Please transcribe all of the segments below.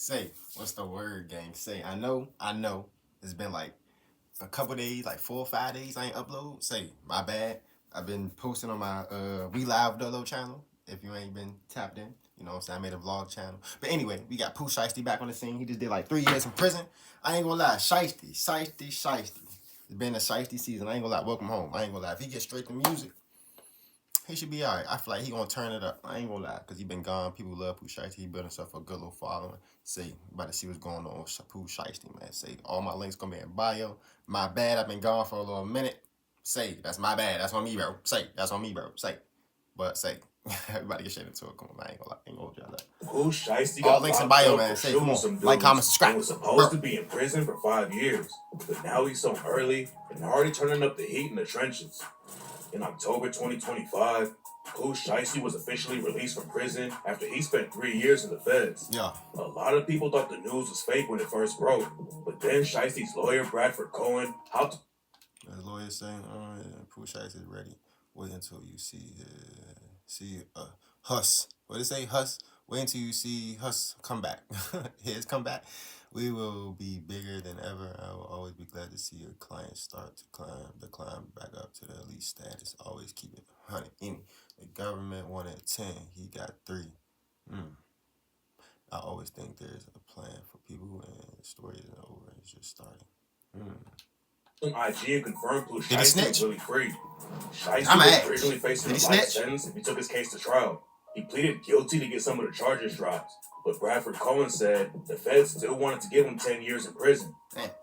Say, what's the word, gang? Say, I know. It's been like a couple days, like 4 or 5 days. I ain't upload. Say, my bad. I've been posting on my We Live Dolo channel. If you ain't been tapped in, you know what I'm saying. I made a vlog channel. But anyway, we got Pooh Shiesty back on the scene. He just did like 3 years in prison. I ain't gonna lie, Shiesty. It's been a Shiesty season. I ain't gonna lie. Welcome home. I ain't gonna lie. If he gets straight to music, he should be alright. I feel like he gonna turn it up. I ain't gonna lie, cause he been gone. People love Pooh Shiesty. He built himself a good little following. Say, about to see what's going on with Pooh Shiesty, man. Say, all my links gonna be in bio. My bad, I've been gone for a little minute. Say, that's my bad. That's on me, bro. Say, that's on me, bro. Say, but say, everybody get straight into it. Come on, man. I ain't gonna lie. I ain't gonna hold y'all that. Pooh Shiesty All got links in locked bio, up man. for Say, come shooting on. some Like, comment, dudes subscribe. and was supposed Bro. to be in prison for 5 years. But now he's home early and already turning up the heat in the trenches. In October 2025, Pooh Shiesty was officially released from prison after he spent 3 years in the feds. Yeah. A lot of people thought the news was fake when it first broke, but then Shiesty's lawyer, Bradford Cohen, hopped. The lawyer saying, "Oh, yeah, Pooh Shiesty is ready. Wait until you see Huss. What did it say? Huss. Wait until you see Huss come back. His comeback. We will be bigger than ever. I will always be glad to see your clients start to climb back up to the elite status. Always keep it 100. The government wanted 10. He got 3. I always think there's a plan for people, and the story isn't over. It's just starting. On IG and confirmed Pooh Did he Shiesty snitch? was really free. Shiesty I'm was asked. originally facing Did a he life snitch? sentence if he took his case to trial. He pleaded guilty to get some of the charges dropped, but Bradford Cohen said the feds still wanted to give him 10 years in prison.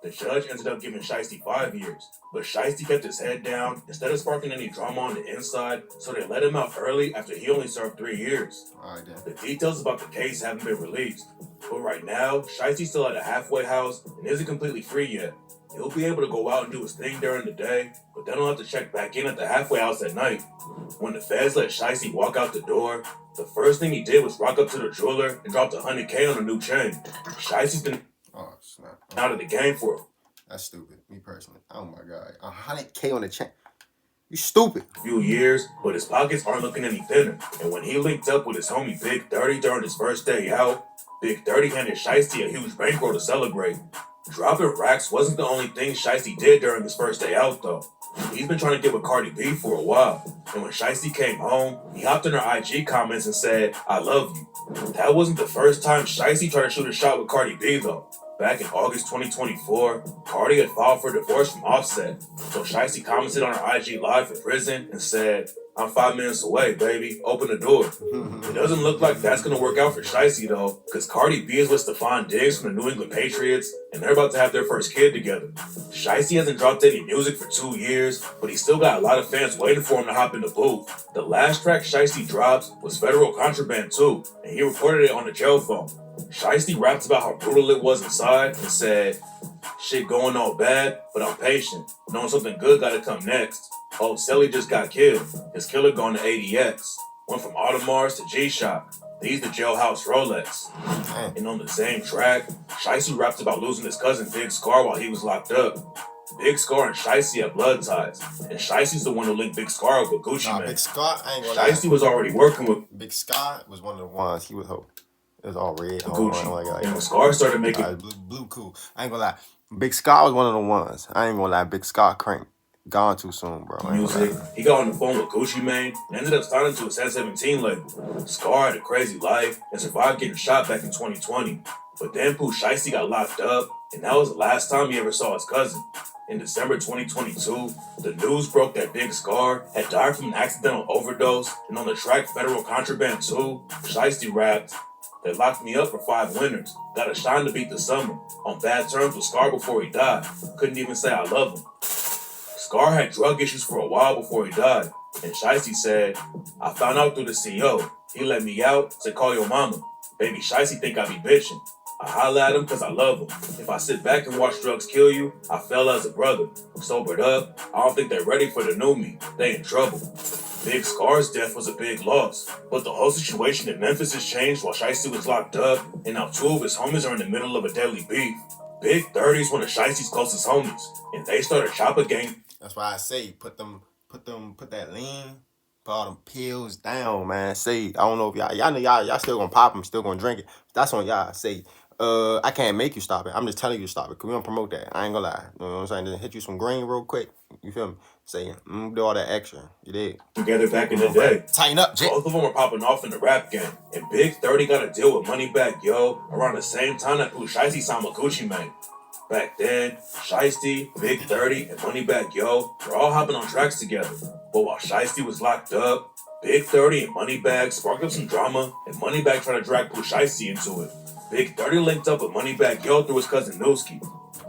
The judge ended up giving Shiesty 5 years, but Shiesty kept his head down instead of sparking any drama on the inside, so they let him out early after he only served 3 years. Alright then. The details about the case haven't been released, but right now, Shiesty's still at a halfway house and isn't completely free yet. He'll be able to go out and do his thing during the day, but then he'll have to check back in at the halfway house at night. When the feds let Shiesty walk out the door, the first thing he did was rock up to the jeweler and dropped $100K on a new chain. Shiesty's been out of the game for him. That's stupid, me personally. Oh my god. $100K on the chain. You stupid. Few years, but his pockets aren't looking any thinner. And when he linked up with his homie Big 30 during his first day out, Big 30 handed Shiesty a huge bankroll to celebrate. Dropping racks wasn't the only thing Shiesty did during his first day out, though. He's been trying to get with Cardi B for a while, and when Shiesty came home, he hopped in her IG comments and said, "I love you." That wasn't the first time Shiesty tried to shoot a shot with Cardi B, though. Back in August 2024, Cardi had filed for divorce from Offset, so Shiesty commented on her IG live from prison and said, "I'm 5 minutes away, baby. Open the door." It doesn't look like that's going to work out for Shiesty, though, because Cardi B is with Stephon Diggs from the New England Patriots, and they're about to have their first kid together. Shiesty hasn't dropped any music for 2 years, but he's still got a lot of fans waiting for him to hop in the booth. The last track Shiesty dropped was Federal Contraband 2, and he recorded it on the jail phone. Shiesty rapped about how brutal it was inside and said, "Shit going all bad, but I'm patient, knowing something good gotta come next. Oh, Selly just got killed. His killer gone to ADX. Went from Audemars to G-Shock. These the jailhouse Rolex." And on the same track, Shiesty raps about losing his cousin Big Scar while he was locked up. Big Scar and Shiesty have blood ties, and Shiesty's the one who linked Big Scar up with Gucci Mane. Big Scar, I ain't gonna lie. Shiesty was already working with Big Scar was one of the ones. He was hope. It was all red. Gucci. And when Scar started making blue cool. I ain't gonna lie. Big Scar was one of the ones. I ain't gonna lie. Big Scar crank. Gone too soon, bro. music, he got on the phone with Gucci Mane and ended up signing to a 17 label. Scar had a crazy life and survived getting shot back in 2020. But then Pooh Shiesty got locked up, and that was the last time he ever saw his cousin. In December 2022, the news broke that Big Scar had died from an accidental overdose, and on the track Federal Contraband 2, Shiesty rapped, "They locked me up for 5 winters. Got a shine to beat the summer. On bad terms with Scar before he died. Couldn't even say I love him." Scar had drug issues for a while before he died, and Shiesty said, "I found out through the CO. He let me out, said call your mama. Baby Shiesty think I be bitching. I holla at him cause I love him. If I sit back and watch drugs kill you, I fell as a brother. Sobered up, I don't think they're ready for the new me. They in trouble." Big Scar's death was a big loss, but the whole situation in Memphis has changed while Shiesty was locked up, and now 2 of his homies are in the middle of a deadly beef. Big 30's one of Shiesty's closest homies, and they started chopper gang. That's why I say put that lean, put all them pills down, man. Say, I don't know if y'all know y'all still gonna pop them, still gonna drink it. That's on y'all. Say, I can't make you stop it. I'm just telling you to stop it. Cause we don't promote that. I ain't gonna lie. You know what I'm saying? Just hit you some green real quick. You feel me? Say, do all that extra. You did. Together back in the day. Tighten up, Jit. Both of them were popping off in the rap game. And Big 30 got a deal with Moneybagg Yo around the same time that Pooh Shiesty signed with Gucci Mane. Back then, Shiesty, Big 30, and Moneybagg Yo were all hopping on tracks together. But while Shiesty was locked up, Big 30 and Moneybagg sparked up some drama, and Moneybagg tried to drag Pooh Shiesty into it. Big 30 linked up with Moneybagg Yo through his cousin Nooski.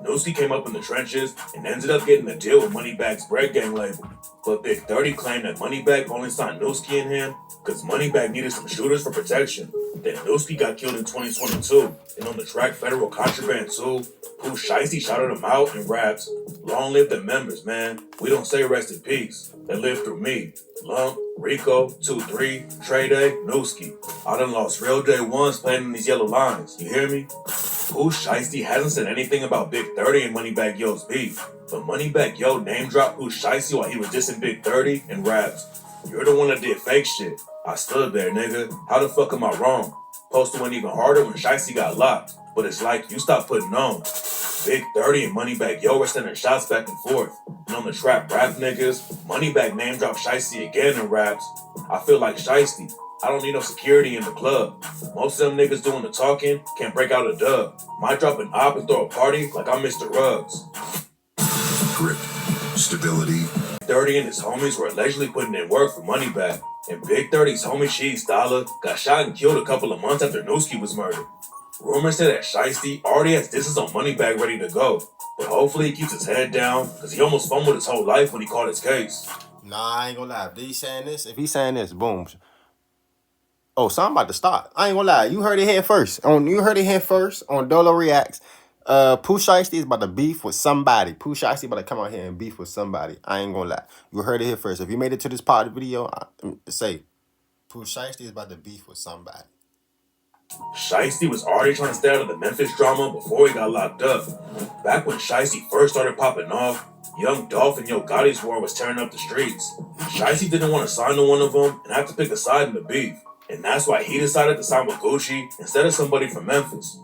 Nooski came up in the trenches and ended up getting a deal with Moneybagg's Bread Gang label. But Big 30 claimed that Moneybagg only signed Nooski and him because Moneybagg needed some shooters for protection. Then Nooski got killed in 2022, and on the track Federal Contraband 2, Pooh Shiesty shouted him out and raps, "Long live the members, man. We don't say rest in peace. They live through me. Lump, Rico, 2-3, Trey Day, Nooski. I done lost real day ones playing in these yellow lines. You hear me?" Pooh Shiesty hasn't said anything about Big 30 and Moneybagg Yo's beef, but Moneybagg Yo name dropped Pooh Shiesty while he was dissing Big 30 and raps, "You're the one that did fake shit. I stood there, nigga. How the fuck am I wrong? Posted went even harder when Shiesty got locked, but it's like you stopped putting on." Big 30 and Moneybagg Yo were sending shots back and forth. And on the trap rap niggas, Moneybagg name dropped Shiesty again and raps, "I feel like Shiesty. I don't need no security in the club. Most of them niggas doing the talking can't break out a dub. Might drop an op and throw a party like I'm Mr. Ruggs." Grip, stability. 30 and his homies were allegedly putting in work for Moneybagg, and Big 30's homie Shiesty got shot and killed a couple of months after Nooski was murdered. Rumors say that Shiesty already has disses on Moneybagg ready to go, but hopefully he keeps his head down because he almost fumbled his whole life when he caught his case. Nah, I ain't gonna lie. If he's saying this, boom. Oh, something about to start. I ain't gonna lie. You heard it here first. You heard it here first on Dolo Reacts. Pooh Shiesty is about to beef with somebody. Pooh Shiesty about to come out here and beef with somebody. I ain't gonna lie. You heard it here first. If you made it to this part of the video, say Pooh Shiesty is about to beef with somebody. Shiesty was already trying to stay out of the Memphis drama before he got locked up. Back when Shiesty first started popping off, Young Dolph and Yo Gotti's war was tearing up the streets. Shiesty didn't want to sign to one of them and have to pick a side in the beef. And that's why he decided to sign with Gucci instead of somebody from Memphis.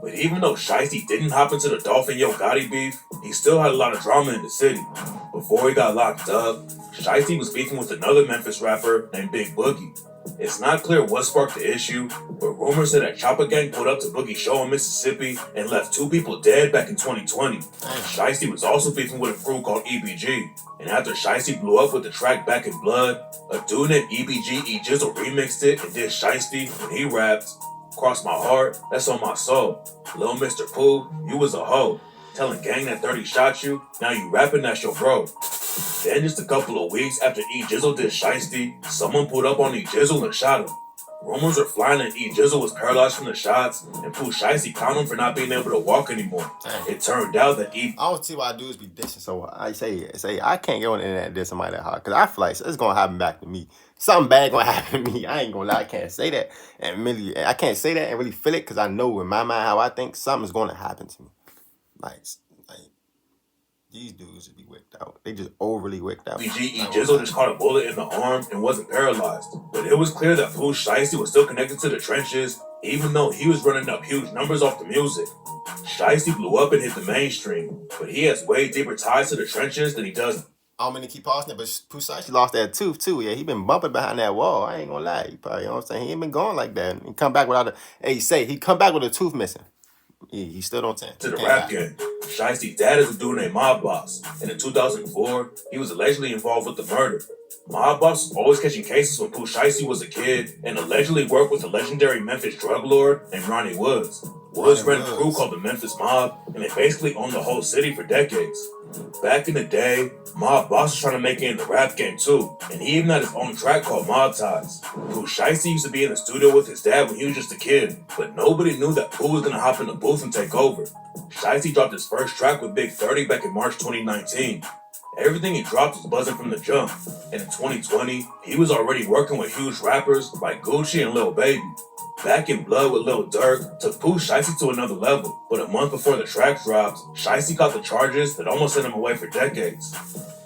But even though Shiesty didn't hop into the Dolph and Yo Gotti beef, he still had a lot of drama in the city. Before he got locked up, Shiesty was beefing with another Memphis rapper named Big Boogie. It's not clear what sparked the issue, but rumors say that Chopper Gang pulled up to Boogie's show in Mississippi and left 2 people dead back in 2020. Shiesty was also beefing with a crew called EBG, and after Shiesty blew up with the track Back in Blood, a dude named EBG E Jizzle remixed it and did Shiesty when he rapped, "Cross my heart, that's on my soul. Lil Mr. Pooh, you was a hoe. Telling gang that 30 shot you, now you rapping that's your bro." Then just a couple of weeks after E Jizzle did Shiesty, someone pulled up on E Jizzle and shot him. Rumors were flying that E Jizzle was paralyzed from the shots, and Pooh Shiesty clowned him for not being able to walk anymore. It turned out that I don't see why dudes be dissing so hard. I say I can't get on the internet and diss somebody that hard, because I feel like it's gonna happen back to me. Something bad gonna happen to me. I ain't gonna lie, I can't say that and really feel it, because I know in my mind how I think something's gonna happen to me. Like these dudes would be wicked out. They just overly wicked out. BG E Jizzle just caught a bullet in the arm and wasn't paralyzed. But it was clear that Pooh Shiesty was still connected to the trenches, even though he was running up huge numbers off the music. Shiesty blew up and hit the mainstream, but he has way deeper ties to the trenches than he does. I don't mean to keep pausing it, but Pooh Shiesty lost that tooth too. Yeah, he been bumping behind that wall. I ain't gonna lie. He probably, you know what I'm saying? He ain't been going like that. He come back without he come back with a tooth missing. He still don't tend to the rap game. Shiesty's dad is a dude named Mob Boss, and in 2004, he was allegedly involved with the murder. Mob Boss was always catching cases when Pooh Shiesty was a kid, and allegedly worked with a legendary Memphis drug lord named Ronnie Woods. Woods ran a crew called the Memphis Mob, and they basically owned the whole city for decades. Back in the day, Mob Boss was trying to make it in the rap game too, and he even had his own track called Mob Ties. Pooh Shiesty used to be in the studio with his dad when he was just a kid, but nobody knew that Pooh was gonna hop in the booth and take over. Shiesty dropped his first track with Big 30 back in March 2019. Everything he dropped was buzzing from the jump, and in 2020, he was already working with huge rappers like Gucci and Lil Baby. Back in Blood with Lil Durk took Pooh Shiesty to another level, but a month before the track dropped, Shiesty caught the charges that almost sent him away for decades.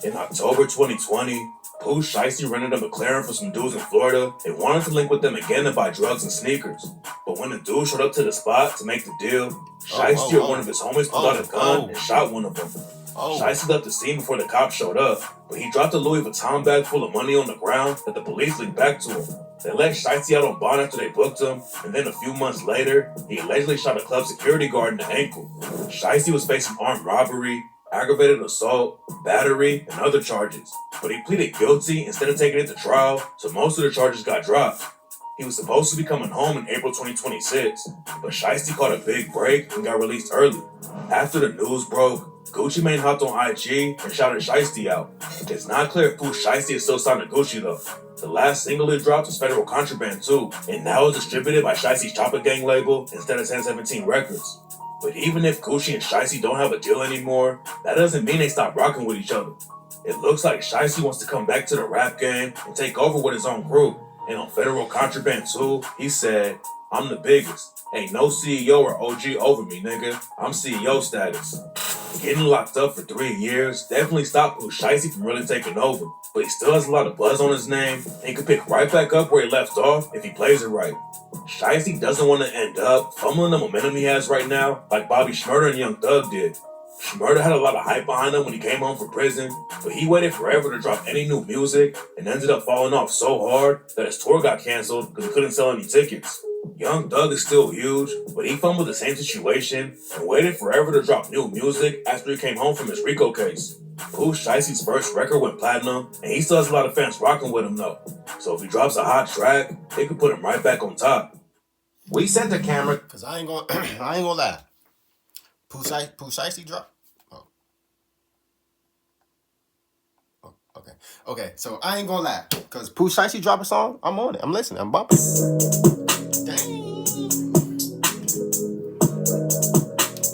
In October 2020, Pooh Shiesty rented a McLaren for some dudes in Florida and wanted to link with them again to buy drugs and sneakers. But when the dude showed up to the spot to make the deal, Shiesty or one of his homies pulled out a gun and shot one of them. Shiesty left the scene before the cops showed up, but he dropped a Louis Vuitton bag full of money on the ground that the police linked back to him. They let Shiesty out on bond after they booked him, and then a few months later, he allegedly shot a club security guard in the ankle. Shiesty was facing armed robbery, aggravated assault, battery, and other charges, but he pleaded guilty instead of taking it to trial, so most of the charges got dropped. He was supposed to be coming home in April 2026, but Shiesty caught a big break and got released early. After the news broke, Gucci Mane hopped on IG and shouted Shiesty out. It's not clear if Pooh Shiesty is still signed to Gucci though. The last single it dropped was Federal Contraband too, and now it's distributed by Shiesty's Chopper Gang label instead of 1017 Records. But even if Gucci and Shiesty don't have a deal anymore, that doesn't mean they stop rocking with each other. It looks like Shiesty wants to come back to the rap game and take over with his own group. And on Federal Contraband 2, he said, "I'm the biggest. Ain't no CEO or OG over me, nigga. I'm CEO status." Getting locked up for 3 years definitely stopped Pooh Shiesty from really taking over, but he still has a lot of buzz on his name and can pick right back up where he left off if he plays it right. Shiesty doesn't want to end up fumbling the momentum he has right now like Bobby Shmurda and Young Thug did. Shmurda had a lot of hype behind him when he came home from prison, but he waited forever to drop any new music and ended up falling off so hard that his tour got canceled because he couldn't sell any tickets. Young Thug is still huge, but he fumbled the same situation and waited forever to drop new music after he came home from his RICO case. Pooh Shiesty's first record went platinum, and he still has a lot of fans rocking with him though. So if he drops a hot track, they could put him right back on top. We sent the camera, cause I ain't gonna lie. Pooh Shiesty drop. Okay. So I ain't gonna lie, cause Pooh Shiesty drop a song. I'm on it. I'm listening. I'm bumping. Dang.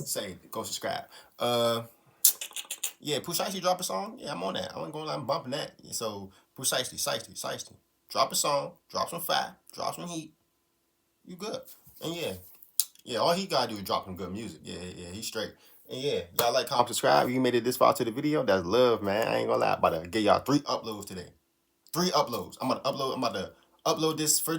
Say, go subscribe. Yeah, Pooh Shiesty drop a song. Yeah, I'm on that. I ain't gonna lie. I'm bumping that. So Pooh Shiesty. Drop a song. Drop some fire. Drop some heat. You good. And yeah, all he gotta do is drop some good music. Yeah, he's straight. And yeah, y'all like, comment, subscribe. You made it this far to the video. That's love, man. I ain't gonna lie. I'm about to get y'all 3 uploads today. 3 uploads. I'm about to upload this for